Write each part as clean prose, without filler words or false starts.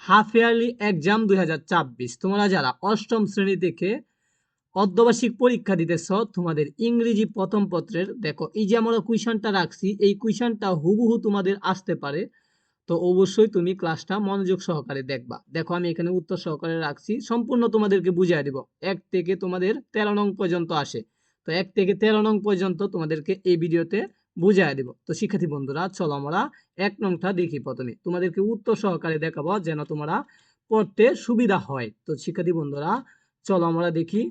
Half yearly exam 2024। তোমরা যারা অষ্টম শ্রেণী থেকে অর্ধবার্ষিক পরীক্ষা দিতেছ, তোমাদের ইংরেজি প্রথম পত্রের দেখো এই যে আমরা কুইশনটা রাখছি, এই কুইশনটা হুবহু তোমাদের আসতে পারে। তো অবশ্যই তুমি ক্লাসটা মনোযোগ সহকারে দেখবা। দেখো আমি এখানে উত্তর সহকারে রাখছি, সম্পূর্ণ তোমাদেরকে বুঝিয়ে দেব। 1 থেকে তোমাদের 13 নং পর্যন্ত আসে, তো 1 থেকে 13 নং পর্যন্ত তোমাদেরকে এই ভিডিওতে বুঝিয়ে দেব। তো শিক্ষার্থী বন্ধুরা চলো আমরা 1 নংটা দেখি। প্রথমে তোমাদেরকে উত্তর সহকারে দেখাবো যেন তোমরা পড়তে সুবিধা হয়। তো শিক্ষার্থী বন্ধুরা চলো আমরা দেখি।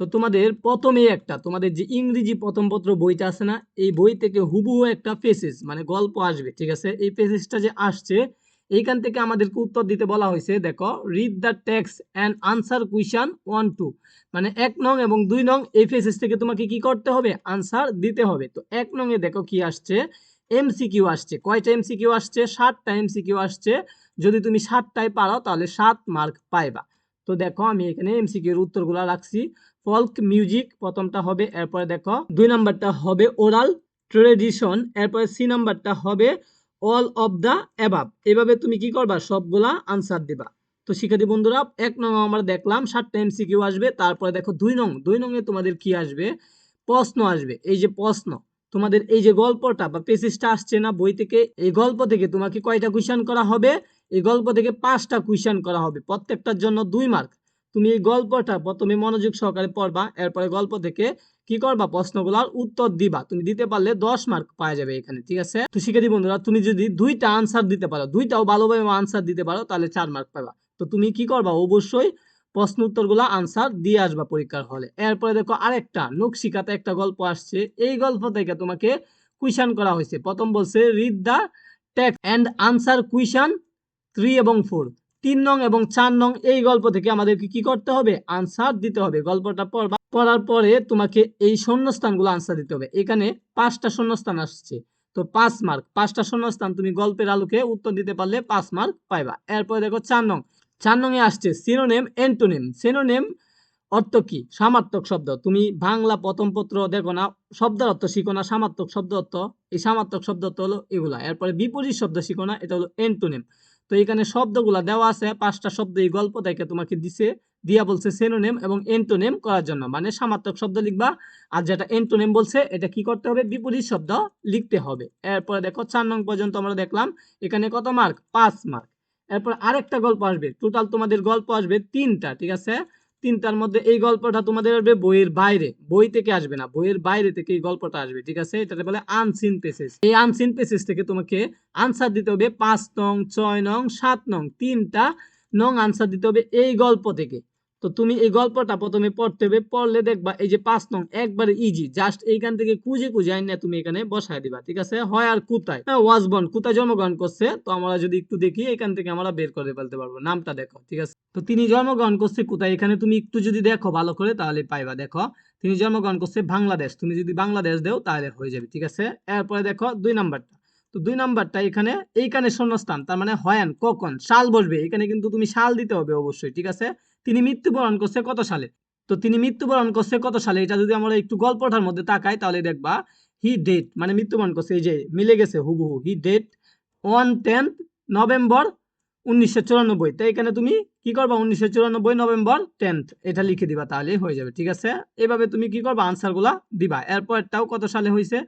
তো তোমাদের প্রথমে একটা তোমাদের যে ইংরেজি প্রথম পত্র বইটা আছে না, এই বই থেকে হুবহু একটা পেসেজ মানে গল্প আসবে, ঠিক আছে। এই পেসেজটা যে আসছে এইখান থেকে আমাদেরকে উত্তর দিতে বলা হয়েছে। দেখো, read the text and answer question 1 2, মানে 1 নং এবং 2 নং এই পেসেজ থেকে তোমাকে কি করতে হবে, আনসার দিতে হবে। তো 1 নং এ দেখো কি আসছে, এমসিকিউ আসছে। কয়টা এমসিকিউ আসছে? 7টা এমসিকিউ আসছে। যদি তুমি 7টায় পারো তাহলে 7 মার্ক পাইবা। তো দেখো আমি এখানে এমসিকিউ এর উত্তরগুলো রাখছি। ফোক মিউজিক প্রথমটা হবে, এরপরে দেখো 2 নাম্বারটা হবে ওরাল ট্রেডিশন, এরপরে সি নাম্বারটা হবে অল অফ দ্য অ্যাবাভ। এভাবে তুমি কি করবা, সবগুলা আনসার দিবা। তো শিক্ষার্থী বন্ধুরা 1 নং আমরা দেখলাম 7টা এমসিকিউ আসবে। তারপরে দেখো 2 নং এ তোমাদের কি আসবে, প্রশ্ন আসবে। এই যে প্রশ্ন, তোমাদের এই যে গল্পটা বা পেসেজটা আসছে না বই থেকে, এই গল্প থেকে তোমাকে কয়টা কোশ্চেন করা হবে, এই গল্প থেকে 5টা কোশ্চেন করা হবে, প্রত্যেকটার জন্য 2 মার্ক। তুমি এই গল্পটা প্রথমে মনোযোগ সহকারে পড়বা, এরপরে গল্প থেকে কি করবা, প্রশ্নগুলোর উত্তর দিবা। তুমি দিতে পারলে 10 মার্ক পাওয়া যাবে এখানে, ঠিক আছে। তো শিক্ষার্থী বন্ধুরা তুমি যদি 2টা আনসার দিতে পারো, 2টাও ভালোভাবে আনসার দিতে পারো, তাহলে 4 মার্ক পাবা। তো তুমি কি করবা, অবশ্যই প্রশ্ন উত্তরগুলো আনসার দিয়ে আসবা পরীক্ষার হলে। এরপরে দেখো আরেকটা নকশিকাতে একটা গল্প আসছে, এই গল্প থেকে তোমাকে কুইশন করা হয়েছে। প্রথম বলছে read the text and answer question 3 এবং 4। 3 নং এবং 4 নং এই গল্প থেকে আমাদেরকে কি করতে হবে, আনসার দিতে হবে। গল্পটা পড়বা, পড়ার পরে তোমাকে এই শূন্যস্থানগুলো আনসার দিতে হবে। এখানে 5টা শূন্যস্থান আসছে, তো 5 মার্ক। 5টা শূন্যস্থান তুমি গল্পের আলোকে উত্তর দিতে পারলে 5 মার্ক পাইবা। এরপরে দেখো 4 নং, 4 নং এ আসছে সিনোনিম অ্যান্টোনিম। সিনোনিম অর্থ কি, সমার্থক শব্দ। তুমি বাংলা প্রথম পত্র দেখো না, শব্দের অর্থ শিখো না, সমার্থক শব্দ অর্থ। এই সমার্থক শব্দ অর্থ হলো এগুলা। এরপরে বিপরীত শব্দ শিখো না, এটা হলো অ্যান্টোনিম। তো এখানে শব্দগুলা দেওয়া আছে, 5টা শব্দ এই গল্প থেকে তোমাকে দিছে, দিয়া বলছে সিনোনিম এবং অ্যান্টোনিম করার জন্য, মানে সমার্থক শব্দ লিখবা। আর যেটা অ্যান্টোনিম বলছে এটা কি করতে হবে, বিপরীত শব্দ লিখতে হবে। এরপরে দেখো 4 নং পর্যন্ত আমরা দেখলাম, এখানে কত মার্ক, 5 মার্ক। এরপর আরেকটা গল্প আসবে, টোটাল তোমাদের গল্প আসবে 3টা, ঠিক আছে। 3টার মধ্যে এই গল্পটা তোমাদের আসবে বইয়ের বাইরে, বই থেকে আসবে না, বইয়ের বাইরে থেকে এই গল্পটা আসবে, ঠিক আছে। এটাকে বলে আনসিন পেসেজ। এই আনসিন পেসেজ থেকে তোমাকে আনসার দিতে হবে 5 নং, 6 নং, 7 নং, 3টা নং আনসার দিতে হবে এই গল্প থেকে। তো তুমি এই গল্পটা প্রথমে পড়তে হবে, পড়লে দেখবা এই যে 5 নং একবারে ইজি, জাস্ট এইখান থেকে খুঁজে খুঁজে আইনা তুমি এখানে বসায় দিবা, ঠিক আছে। হয় আর কোথায়, ওয়াসবন কোথায় জন্মগ্রহণ করছে, তো আমরা যদি একটু দেখি এখান থেকে আমরা বের করে ফেলতে পারবো, নামটা দেখো, ঠিক আছে। তো তিনি জন্মগ্রহণ করছে কোথায়, এখানে তুমি একটু যদি দেখো ভালো করে তাহলে পাইবা। দেখো তিনি জন্মগ্রহণ করছে বাংলাদেশ, তুমি যদি বাংলাদেশ দেও তাহলে হয়ে যাবে, ঠিক আছে। এরপরে দেখো 2 নাম্বারটা, তো 2 নাম্বারটা এখানে এইখানে শূন্যস্থান, তার মানে হয়ান কখন সাল বসবে, এখানে কিন্তু তুমি সাল দিতে হবে অবশ্যই, ঠিক আছে। তিনি মৃত্যুবরণ করছে কত সালে, তো তিনি মৃত্যুবরণ করছে কত সালে, এটা যদি আমরা একটু গল্পটার মধ্যে তাকাই তাহলে দেখবা হি ডেট, মানে মৃত্যুবরণ করছে, এই যে মিলে গেছে হুবহু, হি ডেট অন 10 নভেম্বর 1994। তাই এখানে তুমি কি করবা, 1994 নভেম্বর 10 এটা লিখে দিবা, তাহলেই হয়ে যাবে, ঠিক আছে। এভাবে তুমি কি করবা, আনসারগুলা দিবা। এরপরটাও কত সালে হয়েছে,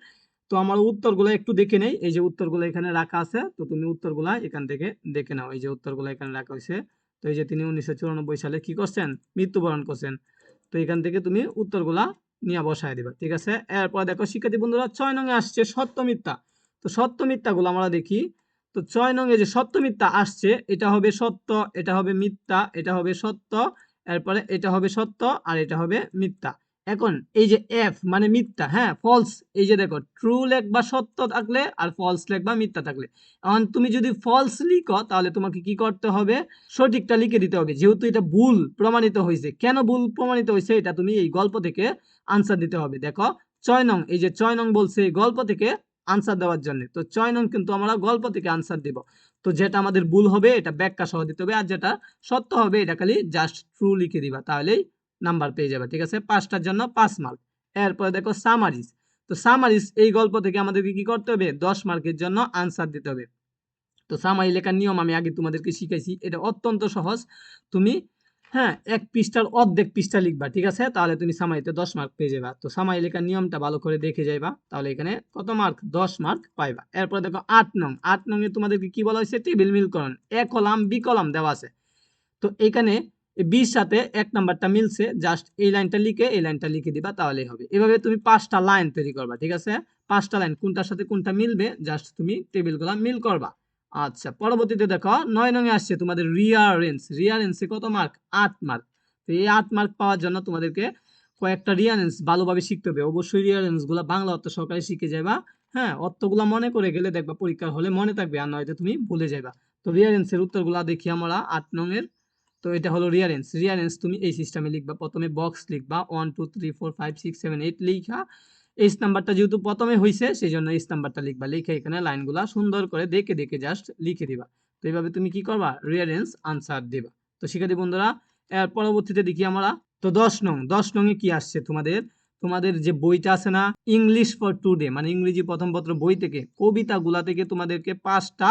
তো আমার উত্তরগুলো একটু দেখে নেই। এই যে উত্তরগুলো এখানে রাখা আছে, তো তুমি উত্তরগুলা এখান থেকে দেখে নাও। এই যে উত্তরগুলো এখানে রাখা হয়েছে। তো এই যে তিনি 1994 সালে কি করছেন, মৃত্যুবরণ করছেন। তো এখান থেকে তুমি উত্তরগুলা নিয়ে বসায় দিবা, ঠিক আছে। এরপর দেখো শিক্ষার্থী বন্ধুরা 6 নং এ আসছে সত্য মিথ্যা। তো সত্য মিথ্যাগুলো আমরা দেখি। তো 6 নং এ যে সত্য মিথ্যা আসছে, এটা হবে সত্য, এটা হবে মিথ্যা, এটা হবে সত্য, এরপরে এটা হবে সত্য আর এটা হবে মিথ্যা। এখন এই যে এফ মানে মিথ্যা, হ্যাঁ ফলস, এই যে দেখো ট্রু লেখবা সত্য থাকলে আর ফলস লেখবা মিথ্যা থাকলে। এখন তুমি যদি ফলস লিখো তাহলে তোমাকে কি করতে হবে, সঠিকটা লিখে দিতে হবে, যেহেতু এটা ভুল প্রমাণিত হয়েছে। কেন ভুল প্রমাণিত হয়েছে এটা তুমি এই গল্প থেকে আনসার দিতে হবে। দেখো 6 নং, এই যে 6 নং বলছে গল্প থেকে আনসার দেওয়ার জন্য, তো 6 নং কিন্তু আমরা গল্প থেকে আনসার দিব। তো যেটা আমাদের ভুল হবে এটা ব্যাখ্যা সহ দিতে হবে, আর যেটা সত্য হবে এটা খালি জাস্ট ট্রু লিখে দিবা, তাহলেই নাম্বার পেয়ে যাবে, ঠিক আছে। 5টার জন্য 5 মার্ক। এরপরে দেখো সামারিজ। তো সামারিজ এই গল্প থেকে আমাদেরকে কি করতে হবে, 10 মার্কের জন্য আনসার দিতে হবে। তো সামারি লেখার নিয়ম আমি আগে তোমাদেরকে শিখাইছি, এটা অত্যন্ত সহজ। তুমি হ্যাঁ এক পৃষ্ঠার অর্ধেক পৃষ্ঠা লিখবা, ঠিক আছে, তাহলে তুমি সামারিতে 10 মার্ক পেয়ে যাবা। তো সামারি লেখার নিয়মটা ভালো করে দেখে যাইবা, তাহলে এখানে কত মার্ক, 10 মার্ক পাইবা। এরপর দেখো 8 নং, 8 নং এ তোমাদেরকে কি বলা হয়েছে, টেবিল মিলকরণ, এ কলাম বি কলাম দেওয়া আছে। তো এখানে বির সাথে 1 নাম্বারটা মিলছে, জাস্ট এই লাইনটা লিখে এই লাইনটা লিখে দিবা, তাহলেই হবে। এভাবে তুমি 5টা লাইন তৈরি করবা, ঠিক আছে, 5টা লাইন কোনটার সাথে কোনটা মিলবে, জাস্ট তুমি টেবিলগুলো মিল করবা। আচ্ছা, পরবর্তীতে দেখো 9 নং এ আসছে তোমাদের রিয়ারেন্স। রিয়ারেন্সে কত মার্ক, 8 মার্ক। তো এই 8 মার্ক পাওয়ার জন্য তোমাদেরকে কয়েকটা রিয়ারেন্স ভালোভাবে শিখতে হবে। অবশ্যই রিয়ারেন্স গুলা বাংলা অর্থ সহকারে শিখে যাবা। হ্যাঁ, অর্থগুলা মনে করে গেলে দেখবা পরীক্ষার হলে মনে থাকবে, আর নয়তো তুমি ভুলে যাবা। তো রিয়ারেন্সের উত্তরগুলা দেখি আমরা 8 নং এর। তো এটা হলো রিয়ারেন্স। রিয়ারেন্স তুমি এই সিস্টেমে লিখবা, প্রথমে বক্স লিখবা 1 2 3 4 5 6 7 8 লিখা এইচ নাম্বারটা যেহেতু প্রথমে হইছে সেই জন্য এইচ নাম্বারটা লিখবা, লিখে এখানে লাইনগুলা সুন্দর করে দেখে দেখে জাস্ট লিখে দিবা। তো এইভাবে তুমি কি করবা, রিয়ারেন্স আনসার দিবা। তো শিক্ষার্থী বন্ধুরা, এর পরবর্তীতে দেখি আমরা। তো 10 নং এ কি আসছে তোমাদের, তোমাদের যে বইটা আছে না, ইংলিশ ফর টুডে, মানে ইংরেজি প্রথম পত্র বই থেকে কবিতাগুলা থেকে তোমাদেরকে 5টা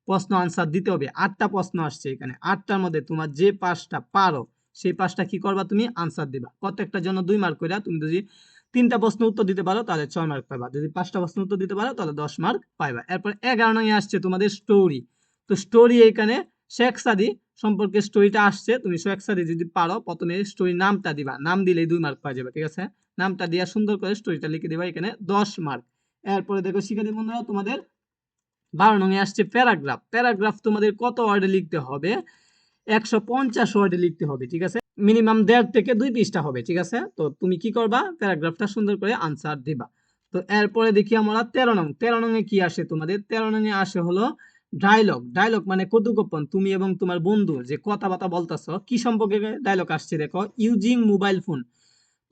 প্রশ্ন আনসার দিতে হবে। 8টা প্রশ্ন আসছে এখানে, 8টার মধ্যে তোমার যে 5টা পারো সেই 5টা কি করবা, তুমি আনসার দিবা। প্রত্যেকটার জন্য 2 মার্ক করে। তুমি যদি 3টা প্রশ্ন উত্তর দিতে পারো তাহলে 6 মার্ক পাবা, যদি 5টা প্রশ্ন উত্তর দিতে পারো তাহলে 10 মার্ক পাইবা। এরপর 11 নং এ আসছে তোমাদের স্টোরি। তো স্টোরি এখানে শেখ সাদি সম্পর্কে স্টোরিটা আসছে, তুমি শেখ সাদি যদি পারো প্রথমে স্টোরি নামটা দিবা, নাম দিলেই 2 মার্ক পাওয়া যাবে, ঠিক আছে, নামটা দিয়া সুন্দর করে স্টোরিটা লিখে দিবা, এখানে 10 মার্ক। এরপরে দেখো শিক্ষার্থী বন্ধুরা, তোমাদের 12 নং এ আসছে প্যারাগ্রাফ। প্যারাগ্রাফ তোমাদের কত ওয়ার্ডে লিখতে হবে, 150 ওয়ার্ডে লিখতে হবে, ঠিক আছে, মিনিমাম 1.5 থেকে 2 পৃষ্ঠা হবে, ঠিক আছে। তো তুমি কি করবা, প্যারাগ্রাফটা সুন্দর করে আনসার দিবা। তো এরপরে দেখি আমরা 13 নং। 13 নং এ কি আসে তোমাদের, 13 নং এ আসে হলো ডায়লগ। ডায়লগ মানে কথোপকথন, তুমি এবং তোমার বন্ধু যে কথাবার্তা বলতেছো, কি সম্পর্কে ডায়লগ আসছে দেখো, ইউজিং মোবাইল ফোন,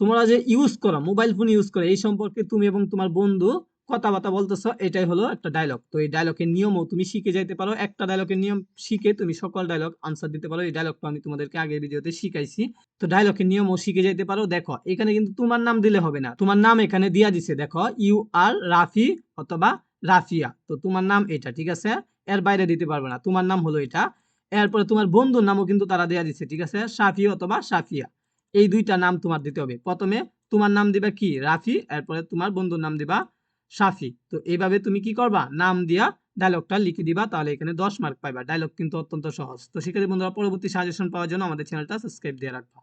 তোমরা যে ইউজ করো মোবাইল ফোন ইউজ করো এই সম্পর্কে তুমি এবং তোমার বন্ধু কথাবার্তা বলতেছো, এটাই হলো একটা ডায়লগ। তো এই ডায়লগের নিয়মও তুমি শিখে যাইতে পারো, একটা ডায়লগের নিয়ম শিখে তুমি সকল ডায়লগ আনসার দিতে পারো। এই ডায়লগটা আমি তোমাদেরকে আগের ভিডিওতে শিখাইছি, তো ডায়লগের নিয়মও শিখে যাইতে পারো। দেখো এখানে কিন্তু তোমার নাম দিলে হবে না, তোমার নাম এখানে দিয়া দিছে, দেখো ইউ আর রাফি অথবা রাফিয়া, তো তোমার নাম এটা, ঠিক আছে, এর বাইরে দিতে পারবে না, তোমার নাম হলো এটা। এরপরে তোমার বন্ধুর নামও কিন্তু তারা দেয়া দিচ্ছে, ঠিক আছে, সাফি অথবা সাফিয়া, এই 2টা নাম তোমার দিতে হবে। প্রথমে তোমার নাম দিবা কি, রাফি, এরপরে তোমার বন্ধুর নাম দিবা সাফি। তো এইভাবে তুমি কি করবা, নাম দিয়া ডায়লগটা লিখে দিবা, তাহলে এখানে 10 মার্ক পাইবা। ডায়লগ কিন্তু অত্যন্ত সহজ। তো শিক্ষার্থী বন্ধুরা, পরবর্তী সাজেশন পাওয়ার জন্য আমাদের চ্যানেলটা সাবস্ক্রাইব দিয়ে রাখবা।